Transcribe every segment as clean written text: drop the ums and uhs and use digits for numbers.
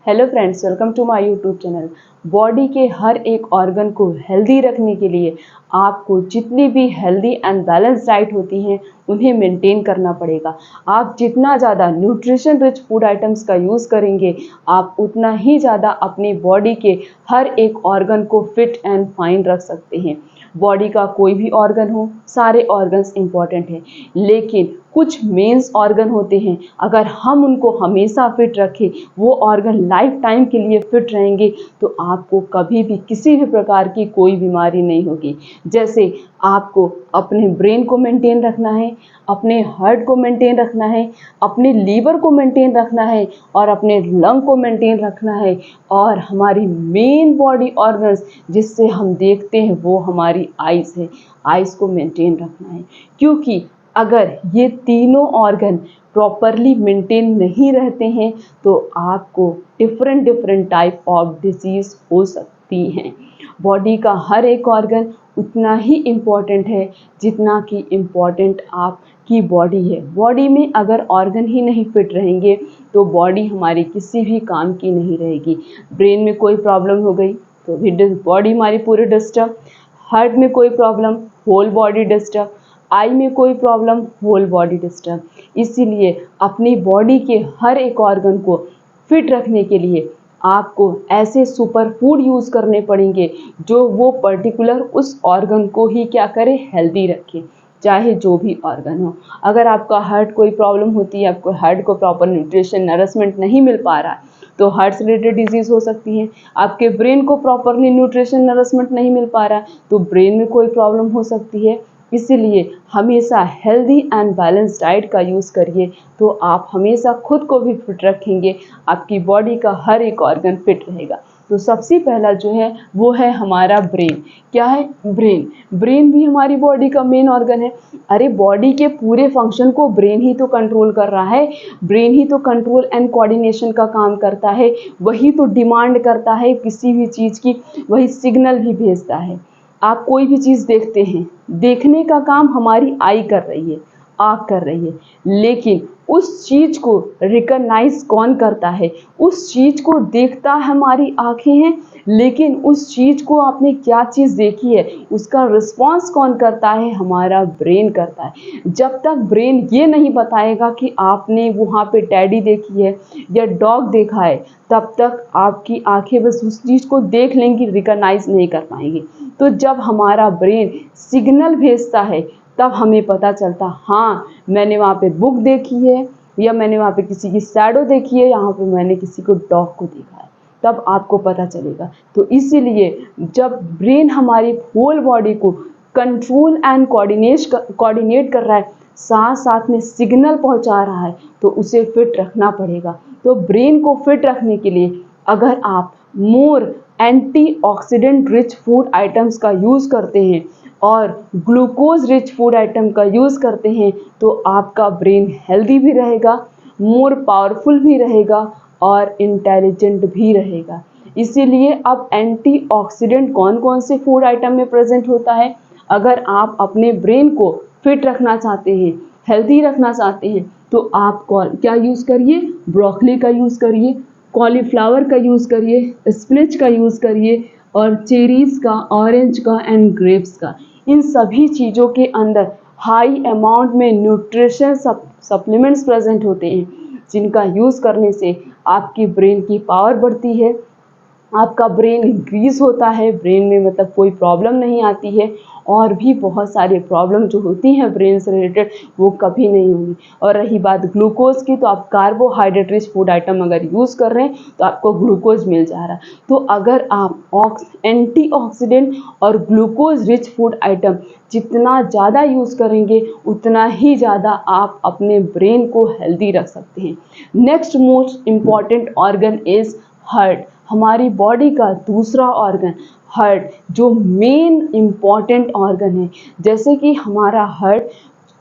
Hello friends, welcome to my YouTube channel. Body के हर एक ऑर्गन को हेल्दी रखने के लिए आपको जितनी भी हेल्दी एंड बैलेंस डाइट होती हैं उन्हें मेंटेन करना पड़ेगा। आप जितना ज़्यादा न्यूट्रिशन रिच फूड आइटम्स का यूज़ करेंगे, आप उतना ही ज़्यादा अपनी बॉडी के हर एक ऑर्गन को फिट एंड फाइन रख सकते हैं। बॉडी का कोई भी ऑर्गन हो, सारे ऑर्गन्स इंपॉर्टेंट हैं, लेकिन कुछ मेंस ऑर्गन होते हैं, अगर हम उनको हमेशा फिट रखें, वो ऑर्गन लाइफ टाइम के लिए फिट रहेंगे, तो आपको कभी भी किसी भी प्रकार की कोई बीमारी नहीं होगी। जैसे आपको अपने ब्रेन को मेंटेन रखना है, अपने हार्ट को मेंटेन रखना है, अपने लीवर को मेंटेन रखना है और अपने लंग को मेंटेन रखना है, और हमारी मेन बॉडी ऑर्गन्स जिससे हम देखते हैं वो हमारी आइज़ है, आइज़ को मेंटेन रखना है। क्योंकि अगर ये तीनों ऑर्गन प्रॉपरली मेंटेन नहीं रहते हैं तो आपको डिफरेंट टाइप ऑफ डिजीज़ हो सकती हैं। बॉडी का हर एक ऑर्गन उतना ही इम्पॉर्टेंट है जितना कि इम्पॉर्टेंट आपकी बॉडी है। बॉडी में अगर ऑर्गन ही नहीं फिट रहेंगे तो बॉडी हमारी किसी भी काम की नहीं रहेगी। ब्रेन में कोई प्रॉब्लम हो गई तो भी बॉडी हमारी पूरी डिस्टर्ब, हार्ट में कोई प्रॉब्लम, होल बॉडी डिस्टर्ब, आई में कोई प्रॉब्लम, होल बॉडी डिस्टर्ब। इसीलिए अपनी बॉडी के हर एक ऑर्गन को फिट रखने के लिए आपको ऐसे सुपर फूड यूज़ करने पड़ेंगे जो वो पर्टिकुलर उस ऑर्गन को ही क्या करे, हेल्दी रखे, चाहे जो भी ऑर्गन हो। अगर आपका हार्ट कोई प्रॉब्लम होती है, आपको हार्ट को प्रॉपर न्यूट्रिशन नरिशमेंट नहीं मिल पा रहा है तो हार्ट से रिलेटेड डिजीज़ हो सकती है। आपके ब्रेन को प्रॉपरली न्यूट्रिशन नरिशमेंट नहीं मिल पा रहा है तो ब्रेन में कोई प्रॉब्लम हो सकती है। इसीलिए हमेशा हेल्दी एंड बैलेंस डाइट का यूज़ करिए तो आप हमेशा खुद को भी फिट रखेंगे, आपकी बॉडी का हर एक ऑर्गन फिट रहेगा। तो सबसे पहला जो है वो है हमारा ब्रेन। क्या है? ब्रेन। ब्रेन भी हमारी बॉडी का मेन ऑर्गन है। अरे बॉडी के पूरे फंक्शन को ब्रेन ही तो कंट्रोल कर रहा है, ब्रेन ही तो कंट्रोल एंड कोऑर्डिनेशन का काम करता है, वही तो डिमांड करता है किसी भी चीज़ की, वही सिग्नल भी भेजता है। आप कोई भी चीज़ देखते हैं, देखने का काम हमारी आई कर रही है, आँख कर रही है, लेकिन उस चीज़ को रिकॉग्नाइज कौन करता है? उस चीज़ को देखता हमारी आँखें हैं, लेकिन उस चीज़ को आपने क्या चीज़ देखी है उसका रिस्पॉन्स कौन करता है? हमारा ब्रेन करता है। जब तक ब्रेन ये नहीं बताएगा कि आपने वहाँ पे टैडी देखी है या डॉग देखा है, तब तक आपकी आँखें बस उस चीज़ को देख लेंगी, रिकॉग्नाइज नहीं कर पाएंगी। तो जब हमारा ब्रेन सिग्नल भेजता है तब हमें पता चलता, हाँ मैंने वहाँ पे बुक देखी है, या मैंने वहाँ पे किसी की शैडो देखी है, यहाँ पे मैंने किसी को डॉग को देखा है, तब आपको पता चलेगा। तो इसीलिए जब ब्रेन हमारी होल बॉडी को कंट्रोल एंड कोऑर्डिनेट कर रहा है, साथ साथ में सिग्नल पहुँचा रहा है, तो उसे फिट रखना पड़ेगा। तो ब्रेन को फिट रखने के लिए अगर आप मोर एंटीऑक्सीडेंट रिच फूड आइटम्स का यूज़ करते हैं और ग्लूकोज रिच फूड आइटम का यूज़ करते हैं तो आपका ब्रेन हेल्दी भी रहेगा, मोर पावरफुल भी रहेगा और इंटेलिजेंट भी रहेगा। इसीलिए अब एंटीऑक्सीडेंट कौन कौन से फूड आइटम में प्रेजेंट होता है? अगर आप अपने ब्रेन को फिट रखना चाहते हैं, हेल्दी रखना चाहते हैं, तो आप क्या यूज़ करिए? ब्रोकली का यूज़ करिए, कॉलीफ्लावर का यूज़ करिए, स्पिनच का यूज़ करिए, और चेरीज़ का, ऑरेंज का एंड ग्रेप्स का। इन सभी चीज़ों के अंदर हाई अमाउंट में न्यूट्रिशन सप्लीमेंट्स प्रेजेंट होते हैं जिनका यूज़ करने से आपकी ब्रेन की पावर बढ़ती है, आपका ब्रेन इंक्रीज होता है, ब्रेन में मतलब कोई प्रॉब्लम नहीं आती है, और भी बहुत सारे प्रॉब्लम जो होती हैं ब्रेन से रिलेटेड वो कभी नहीं होंगी। और रही बात ग्लूकोज की, तो आप कार्बोहाइड्रेट रिच फूड आइटम अगर यूज़ कर रहे हैं तो आपको ग्लूकोज मिल जा रहा है। तो अगर आप एंटीऑक्सीडेंट और ग्लूकोज रिच फूड आइटम जितना ज़्यादा यूज़ करेंगे उतना ही ज़्यादा आप अपने ब्रेन को हेल्दी रख सकते हैं। Next most important organ is heart. हमारी बॉडी का दूसरा ऑर्गन हार्ट, जो मेन इम्पॉर्टेंट ऑर्गन है। जैसे कि हमारा हार्ट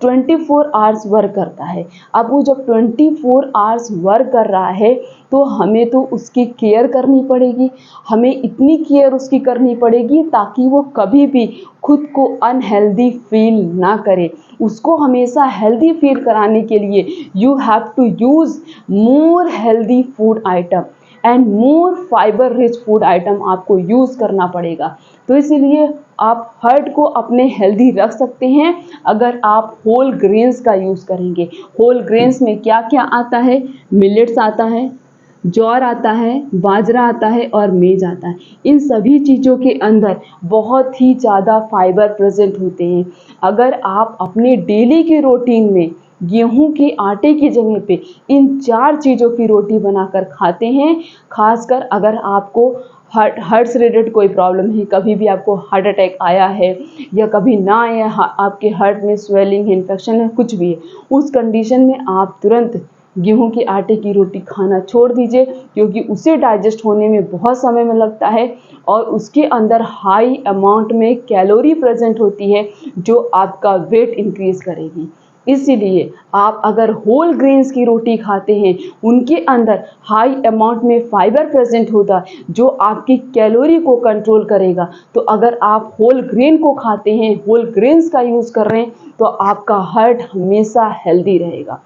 24 आवर्स वर्क करता है। अब वो जब 24 आवर्स वर्क कर रहा है तो हमें तो उसकी केयर करनी पड़ेगी, हमें इतनी केयर उसकी करनी पड़ेगी ताकि वो कभी भी खुद को अनहेल्दी फील ना करे। उसको हमेशा हेल्दी फील कराने के लिए you have to use more healthy food item. And more fibre rich food item आपको यूज़ करना पड़ेगा। तो इसीलिए आप हार्ट को अपने हेल्दी रख सकते हैं अगर आप होल ग्रेन्स का यूज़ करेंगे। होल ग्रेन्स में क्या क्या आता है? मिलेट्स आता है, ज्वार आता है, बाजरा आता है और मेज आता है। इन सभी चीज़ों के अंदर बहुत ही ज़्यादा फाइबर प्रेजेंट होते हैं। अगर आप अपने डेली के रूटीन में गेहूं के आटे की जगह पे इन 4 चीज़ों की रोटी बनाकर खाते हैं, खासकर अगर आपको हार्ट से रिलेटेड कोई प्रॉब्लम है, कभी भी आपको हार्ट अटैक आया है या कभी ना आया, आपके हार्ट में स्वेलिंग है, इन्फेक्शन है, कुछ भी है, उस कंडीशन में आप तुरंत गेहूं के आटे की रोटी खाना छोड़ दीजिए, क्योंकि उसे डाइजेस्ट होने में बहुत समय में लगता है और उसके अंदर हाई अमाउंट में कैलोरी प्रेजेंट होती है जो आपका वेट इंक्रीज करेगी। इसीलिए आप अगर होल ग्रेन्स की रोटी खाते हैं, उनके अंदर हाई अमाउंट में फाइबर प्रेजेंट होगा जो आपकी कैलोरी को कंट्रोल करेगा। तो अगर आप होल ग्रेन को खाते हैं, होल ग्रेन्स का यूज़ कर रहे हैं, तो आपका हार्ट हमेशा हेल्दी रहेगा।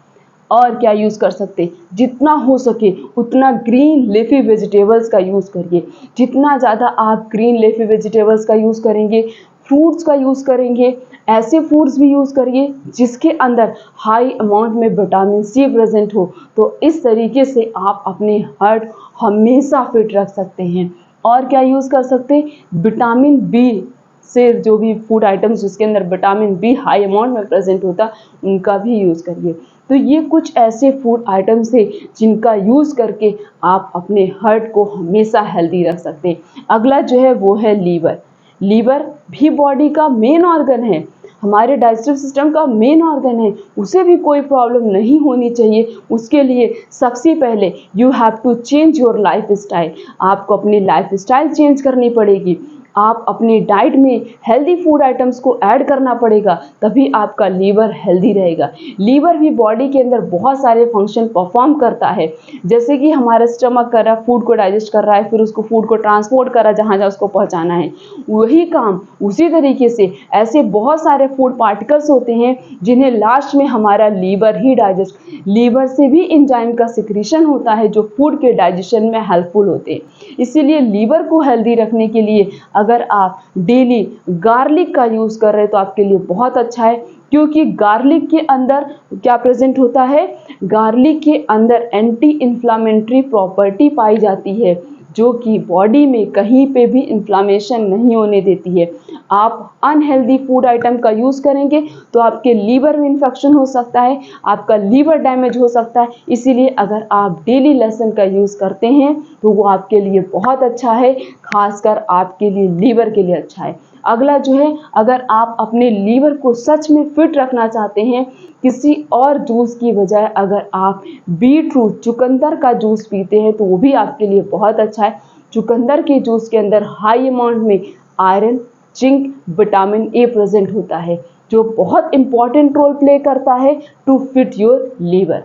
और क्या यूज़ कर सकते? जितना हो सके उतना ग्रीन लीफी वेजिटेबल्स का यूज़ करिए। जितना ज़्यादा आप ग्रीन लीफी वेजिटेबल्स का यूज़ करेंगे, फ्रूट्स का यूज़ करेंगे, ऐसे फूड्स भी यूज़ करिए जिसके अंदर हाई अमाउंट में विटामिन सी प्रेजेंट हो। तो इस तरीके से आप अपने हार्ट हमेशा फिट रख सकते हैं। और क्या यूज़ कर सकते? विटामिन बी से जो भी फूड आइटम्स जिसके अंदर विटामिन बी हाई अमाउंट में प्रेजेंट होता, उनका भी यूज़ करिए। तो ये कुछ ऐसे फूड आइटम्स है जिनका यूज़ करके आप अपने हार्ट को हमेशा हेल्दी रख सकते हैं। अगला जो है वो है लीवर। लीवर भी बॉडी का मेन ऑर्गन है, हमारे डाइजेस्टिव सिस्टम का मेन ऑर्गन है, उसे भी कोई प्रॉब्लम नहीं होनी चाहिए। उसके लिए सबसे पहले you have to change your lifestyle. आपको अपनी लाइफ स्टाइल चेंज करनी पड़ेगी। आप अपनी डाइट में हेल्दी फूड आइटम्स को ऐड करना पड़ेगा, तभी आपका लीवर हेल्दी रहेगा। लीवर भी बॉडी के अंदर बहुत सारे फंक्शन परफॉर्म करता है, जैसे कि हमारा स्टमक कर रहा है, फूड को डाइजेस्ट कर रहा है, फिर उसको फूड को ट्रांसपोर्ट कर रहा है जहाँ जहाँ उसको पहुँचाना है, वही काम उसी तरीके से ऐसे बहुत सारे फूड पार्टिकल्स होते हैं जिन्हें लास्ट में हमारा लीवर ही डाइजेस्ट। लीवर से भी एंजाइम का सिक्रीशन होता है जो फूड के डाइजेशन में हेल्पफुल होते हैं। इसीलिए लीवर को हेल्दी रखने के लिए अगर आप डेली गार्लिक का यूज़ कर रहे हैं तो आपके लिए बहुत अच्छा है, क्योंकि गार्लिक के अंदर क्या प्रेजेंट होता है? गार्लिक के अंदर एंटी इन्फ्लामेटरी प्रॉपर्टी पाई जाती है जो कि बॉडी में कहीं पे भी इन्फ्लामेशन नहीं होने देती है। आप अनहेल्दी फूड आइटम का यूज़ करेंगे तो आपके लीवर में इन्फेक्शन हो सकता है, आपका लीवर डैमेज हो सकता है। इसीलिए अगर आप डेली लहसुन का यूज़ करते हैं तो वो आपके लिए बहुत अच्छा है, खासकर आपके लिए लीवर के लिए अच्छा है। अगला जो है, अगर आप अपने लीवर को सच में फिट रखना चाहते हैं, किसी और जूस की बजाय अगर आप बीटरूट चुकंदर का जूस पीते हैं तो वो भी आपके लिए बहुत अच्छा है। चुकंदर के जूस के अंदर हाई अमाउंट में iron, zinc, vitamin A present होता है जो बहुत इंपॉर्टेंट रोल प्ले करता है to fit your liver.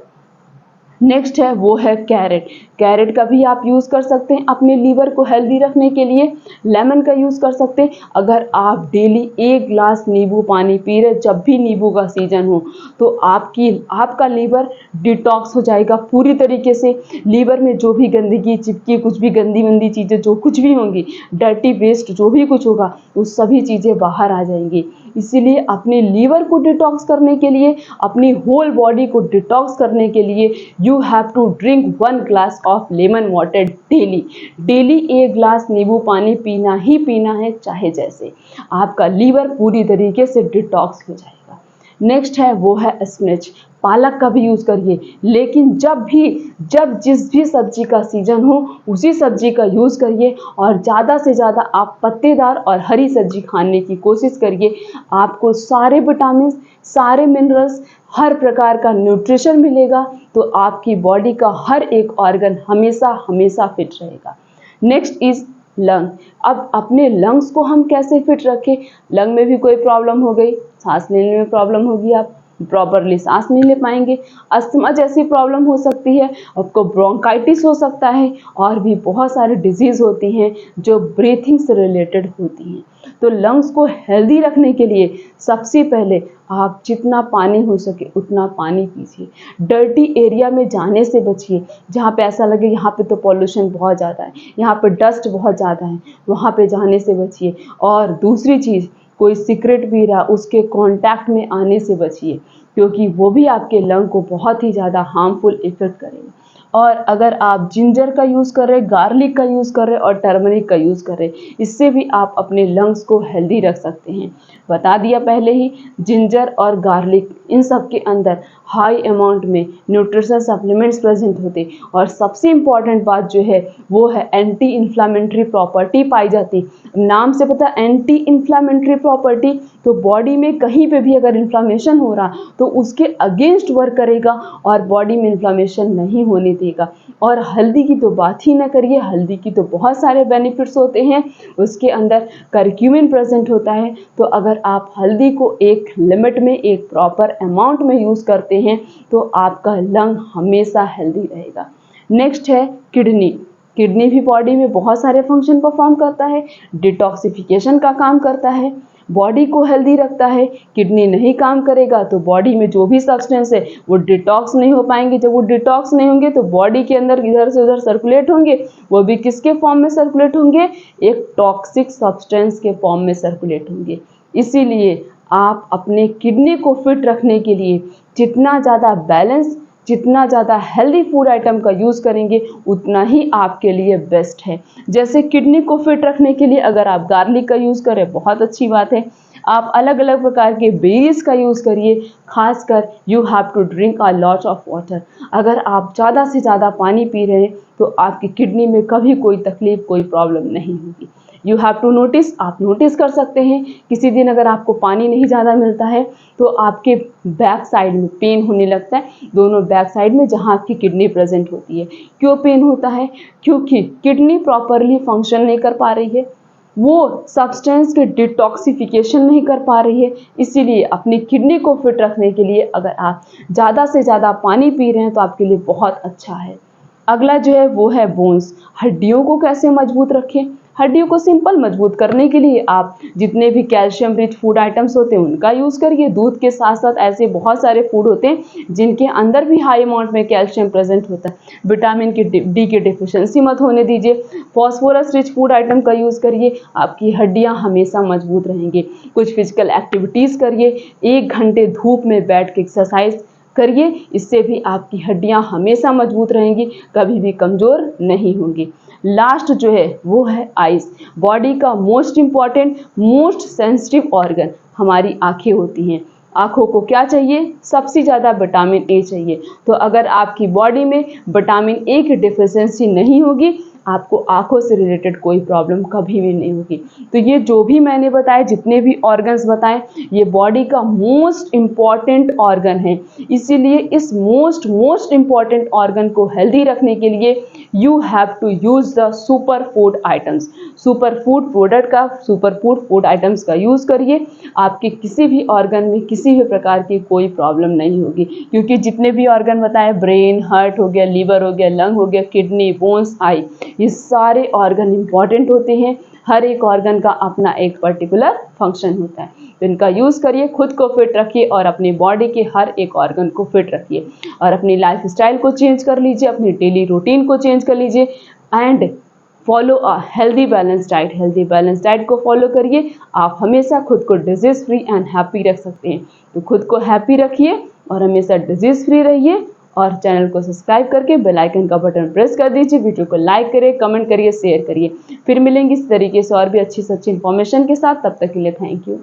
Next है वो है कैरेट। कैरेट का भी आप यूज़ कर सकते हैं अपने लीवर को हेल्दी रखने के लिए। लेमन का यूज़ कर सकते हैं। अगर आप डेली 1 ग्लास नींबू पानी पी रहे जब भी नींबू का सीजन हो तो आपका लीवर डिटॉक्स हो जाएगा पूरी तरीके से। लीवर में जो भी गंदगी चिपकी, कुछ भी गंदी मंदी चीज़ें जो कुछ भी होंगी, डर्टी वेस्ट जो भी कुछ होगा, वो सभी चीज़ें बाहर आ जाएंगी। इसीलिए अपने लीवर को डिटॉक्स करने के लिए, अपनी होल बॉडी को डिटॉक्स करने के लिए you have to drink 1 glass of lemon water daily. Daily 1 glass नींबू पानी पीना ही पीना है, चाहे जैसे। आपका लीवर पूरी तरीके से डिटॉक्स हो जाएगा। नेक्स्ट है वो है स्पिनच। पालक का भी यूज़ करिए, लेकिन जब जिस भी सब्जी का सीजन हो उसी सब्जी का यूज़ करिए और ज़्यादा से ज़्यादा आप पत्तेदार और हरी सब्जी खाने की कोशिश करिए। आपको सारे विटामिन, सारे मिनरल्स, हर प्रकार का न्यूट्रिशन मिलेगा, तो आपकी बॉडी का हर एक ऑर्गन हमेशा हमेशा फिट रहेगा। Next is lung. अब अपने लंग्स को हम कैसे फिट रखें? लंग में भी कोई प्रॉब्लम हो गई, सांस लेने में प्रॉब्लम होगी, आप प्रॉपरली सांस नहीं ले पाएंगे, अस्थमा जैसी प्रॉब्लम हो सकती है, आपको ब्रोंकाइटिस हो सकता है, और भी बहुत सारे डिजीज़ होती हैं जो ब्रीथिंग से रिलेटेड होती हैं। तो लंग्स को हेल्दी रखने के लिए सबसे पहले आप जितना पानी हो सके उतना पानी पीजिए। डर्टी एरिया में जाने से बचिए, जहाँ पे ऐसा लगे यहाँ पे तो पॉल्यूशन बहुत ज़्यादा है, यहाँ पे डस्ट बहुत ज़्यादा है, वहाँ पे जाने से बचिए। और दूसरी चीज़, कोई सिगरेट पी रहा उसके कांटेक्ट में आने से बचिए, क्योंकि वो भी आपके लंग को बहुत ही ज़्यादा हार्मफुल इफेक्ट करेगा। और अगर आप जिंजर का यूज़ कर रहे हैं, गार्लिक का यूज़ कर रहे हैं और टर्मरिक का यूज़ कर रहे हैं, इससे भी आप अपने लंग्स को हेल्दी रख सकते हैं। बता दिया पहले ही, जिंजर और गार्लिक इन सब के अंदर हाई अमाउंट में न्यूट्रिशनल सप्लीमेंट्स प्रेजेंट होते, और सबसे इम्पॉर्टेंट बात जो है वो है एंटी इन्फ्लामेटरी प्रॉपर्टी पाई जाती। नाम से पता एंटी इन्फ्लामेटरी प्रॉपर्टी, तो बॉडी में कहीं पे भी अगर इन्फ्लामेशन हो रहा तो उसके अगेंस्ट वर्क करेगा और बॉडी में इन्फ्लामेशन नहीं होने देगा। और हल्दी की तो बात ही ना करिए, हल्दी की तो बहुत सारे बेनिफिट्स होते हैं, उसके अंदर करक्यूमिन प्रेजेंट होता है। तो अगर आप हल्दी को एक लिमिट में, एक प्रॉपर अमाउंट में यूज़ करते हैं तो आपका लंग हमेशा हेल्दी रहेगा। नेक्स्ट है किडनी। किडनी भी बॉडी में बहुत सारे फंक्शन परफॉर्म करता है, डिटॉक्सिफिकेशन का काम करता है, बॉडी को हेल्दी रखता है। किडनी नहीं काम करेगा तो बॉडी में जो भी सब्सटेंस है वो डिटॉक्स नहीं हो पाएंगे। जब वो डिटॉक्स नहीं होंगे तो बॉडी के अंदर इधर से उधर सर्कुलेट होंगे, वो भी किसके फॉर्म में सर्कुलेट होंगे, एक टॉक्सिक सब्सटेंस के फॉर्म में सर्कुलेट होंगे। इसीलिए आप अपने किडनी को फिट रखने के लिए जितना ज़्यादा बैलेंस, जितना ज़्यादा हेल्दी फूड आइटम का यूज़ करेंगे उतना ही आपके लिए बेस्ट है। जैसे किडनी को फिट रखने के लिए अगर आप गार्लिक का यूज़ करें, बहुत अच्छी बात है। आप अलग अलग प्रकार के बेरीज का यूज़ करिए, खासकर you have to drink a lot of water. अगर आप ज़्यादा से ज़्यादा पानी पी रहे हैं तो आपकी किडनी में कभी कोई तकलीफ, कोई प्रॉब्लम नहीं होगी। यू हैव टू नोटिस, आप नोटिस कर सकते हैं किसी दिन अगर आपको पानी नहीं ज़्यादा मिलता है तो आपके बैक साइड में पेन होने लगता है, दोनों बैक साइड में जहाँ आपकी किडनी प्रेजेंट होती है। क्यों पेन होता है? क्योंकि किडनी प्रॉपरली फंक्शन नहीं कर पा रही है, वो सब्सटेंस के डिटॉक्सिफिकेशन नहीं कर पा रही है। इसीलिए अपनी किडनी को फिट रखने के लिए अगर आप ज़्यादा से ज़्यादा पानी पी रहे हैं तो आपके लिए बहुत अच्छा है। अगला जो है वो है बोन्स। हड्डियों को कैसे मजबूत रखें? हड्डियों को सिंपल मजबूत करने के लिए आप जितने भी कैल्शियम रिच फूड आइटम्स होते हैं उनका यूज़ करिए। दूध के साथ साथ ऐसे बहुत सारे फूड होते हैं जिनके अंदर भी हाई अमाउंट में कैल्शियम प्रेजेंट होता है। विटामिन की डी की डिफिशियंसी मत होने दीजिए। फॉस्फोरस रिच फूड आइटम का यूज़ करिए, आपकी हड्डियाँ हमेशा मजबूत रहेंगी। कुछ फिजिकल एक्टिविटीज़ करिए, 1 घंटे धूप में बैठ के एक्सरसाइज करिए, इससे भी आपकी हड्डियां हमेशा मजबूत रहेंगी, कभी भी कमज़ोर नहीं होंगी। लास्ट जो है वो है आइज़। बॉडी का most important, most sensitive organ हमारी आंखें होती हैं। आँखों को क्या चाहिए? सबसे ज़्यादा विटामिन ए चाहिए। तो अगर आपकी बॉडी में विटामिन ए की डिफिशियंसी नहीं होगी, आपको आँखों से रिलेटेड कोई प्रॉब्लम कभी भी नहीं होगी। तो ये जो भी मैंने बताए, जितने भी ऑर्गन्स बताए, ये बॉडी का मोस्ट इम्पॉर्टेंट ऑर्गन है। इसीलिए इस मोस्ट इम्पॉर्टेंट ऑर्गन को हेल्दी रखने के लिए you have to use the super food items. Super food product का, सुपर फूड फूड आइटम्स का यूज़ करिए, आपके किसी भी ऑर्गन में किसी भी प्रकार की कोई प्रॉब्लम नहीं होगी। क्योंकि जितने भी ऑर्गन बताए, ब्रेन, हार्ट हो गया, लीवर हो गया, लंग हो गया, किडनी, बोन्स, आई, ये सारे ऑर्गन इंपॉर्टेंट होते हैं। हर एक ऑर्गन का अपना एक पर्टिकुलर फंक्शन होता है। तो इनका यूज़ करिए, खुद को फिट रखिए और अपनी बॉडी के हर एक ऑर्गन को फिट रखिए। और अपनी लाइफ स्टाइल को चेंज कर लीजिए, अपनी डेली रूटीन को चेंज कर लीजिए and follow a healthy balance diet. Healthy balance diet को फॉलो करिए, आप हमेशा खुद को डिजीज़ फ्री एंड हैप्पी रख सकते हैं। तो खुद को हैप्पी रखिए और हमेशा डिजीज़ फ्री रहिए। और चैनल को सब्सक्राइब करके बेल आइकन का बटन प्रेस कर दीजिए। वीडियो को लाइक करिए, कमेंट करिए, शेयर करिए। फिर मिलेंगे इस तरीके से और भी अच्छी से अच्छी इन्फॉर्मेशन के साथ। तब तक के लिए थैंक यू।